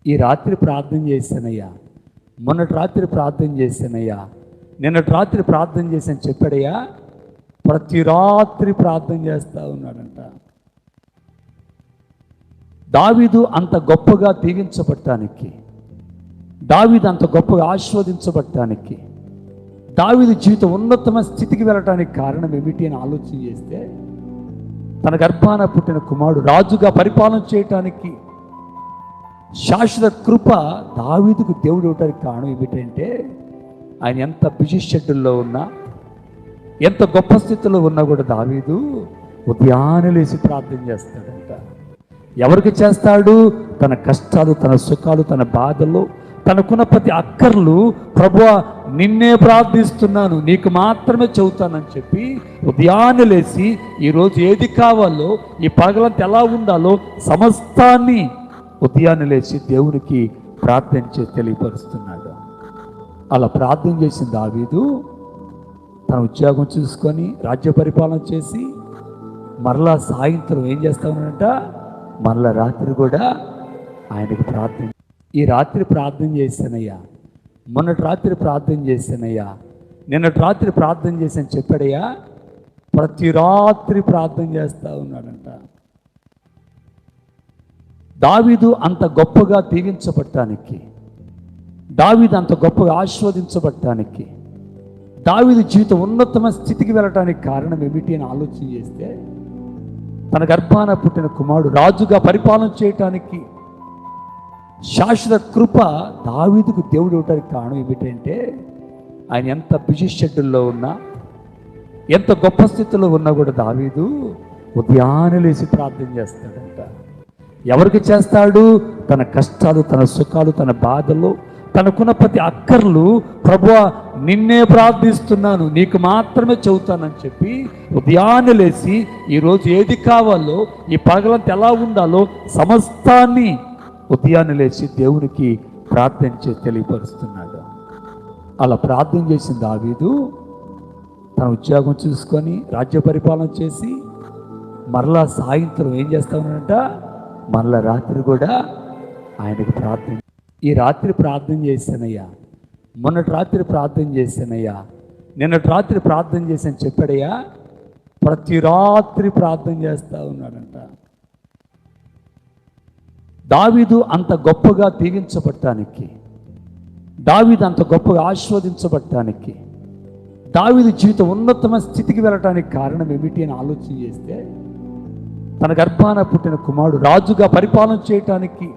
ఈ రాత్రి ప్రార్థన చేశానయ్యా, మొన్నటి రాత్రి ప్రార్థన చేశానయ్యా, నిన్నటి రాత్రి ప్రార్థన చేశాను చెప్పాడయ్యా. ప్రతి రాత్రి ప్రార్థన చేస్తూ ఉన్నాడంట. దావీదు అంత గొప్పగా దీవించబడటానికి, దావీదు అంత గొప్పగా ఆశీర్వదించబడటానికి, దావీదు జీవితం ఉన్నతమైన స్థితికి వెళ్ళటానికి కారణం ఏమిటి అని ఆలోచన చేస్తే, తన గర్భాన పుట్టిన కుమారుడు రాజుగా పరిపాలన చేయటానికి శాశ్వత కృప దావీదుకు దేవుడు ఇవ్వడానికి కారణం ఏమిటంటే, ఆయన ఎంత బిజీ షెడ్యూల్లో ఉన్నా, ఎంత గొప్ప స్థితిలో ఉన్నా కూడా దావీదు ఉదయాన్నే లేచి ప్రార్థన చేస్తాడంట. ఎవరికి చేస్తాడు? తన కష్టాలు, తన సుఖాలు, తన బాధలు, తనకున్న ప్రతి అక్కర్లు, ప్రభువా నిన్నే ప్రార్థిస్తున్నాను, నీకు మాత్రమే చెబుతానని చెప్పి ఉదయాన్నే లేచి ఈరోజు ఏది కావాలో, ఈ పగలంతా ఎలా ఉండాలో సమస్తాన్ని ఉదయాన్నే లేచి దేవునికి ప్రార్థన చేసి తెలియపరుస్తున్నాడు. అలా ప్రార్థన చేసిన దావీదు తన ఉద్యోగం చూసుకొని రాజ్య పరిపాలన చేసి మరలా సాయంత్రం ఏం చేస్తామనంట, మరలా రాత్రి కూడా ఆయనకు ప్రార్థన. ఈ రాత్రి ప్రార్థన చేశానయ్యా, మొన్నటి రాత్రి ప్రార్థన చేశానయ్యా, నిన్నటి రాత్రి ప్రార్థన చేశాను చెప్పాడయ్యా. ప్రతి రాత్రి ప్రార్థన చేస్తూ ఉన్నాడంట. దావీదు అంత గొప్పగా దీవించబడటానికి, దావీదు అంత గొప్పగా ఆశీర్వదించబడటానికి, దావీదు జీవితం ఉన్నతమైన స్థితికి వెళ్ళటానికి కారణం ఏమిటి అని ఆలోచన చేస్తే, తన గర్భాన పుట్టిన కుమారుడు రాజుగా పరిపాలన చేయటానికి శాశ్వత కృప దావీదుకు దేవుడు ఇవ్వడానికి కారణం ఏమిటంటే, ఆయన ఎంత బిజీ షెడ్యూల్లో ఉన్నా, ఎంత గొప్ప స్థితిలో ఉన్నా కూడా దావీదు ఉదయాన్నే లేచి ప్రార్థన చేస్తాడంట. ఎవరికి చేస్తాడు? తన కష్టాలు, తన సుఖాలు, తన బాధలు, తనకున్న ప్రతి అక్కర్లు, ప్రభువా నిన్నే ప్రార్థిస్తున్నాను, నీకు మాత్రమే చెబుతానని చెప్పి ఉదయాన్నే లేచి ఈరోజు ఏది కావాలో, ఈ పగలంతా ఎలా ఉండాలో సమస్తాన్ని ఉదయాన్నే లేచి దేవునికి ప్రార్థన చేసి తెలియపరుస్తున్నాడు. అలా ప్రార్థన చేసిన దావీదు తన ఉద్యోగం చూసుకొని రాజ్య పరిపాలన చేసి మరలా సాయంత్రం ఏం చేస్తామనంట, మరలా రాత్రి కూడా ఆయనకు ప్రార్థన. ఈ రాత్రి ప్రార్థన చేశానయ్యా, మొన్నటి రాత్రి ప్రార్థన చేశానయ్యా, నిన్నటి రాత్రి ప్రార్థన చేశాను చెప్పాడయ్యా. ప్రతి రాత్రి ప్రార్థన చేస్తూ ఉన్నాడంట. దావీదు అంత గొప్పగా దీవించబడటానికి, దావీదు అంత గొప్పగా ఆశీర్వదించబడటానికి, దావీదు జీవితం ఉన్నతమైన స్థితికి వెళ్ళటానికి కారణం ఏమిటి అని ఆలోచన చేస్తే, తన గర్భాన పుట్టిన కుమారుడు రాజుగా పరిపాలన చేయటానికి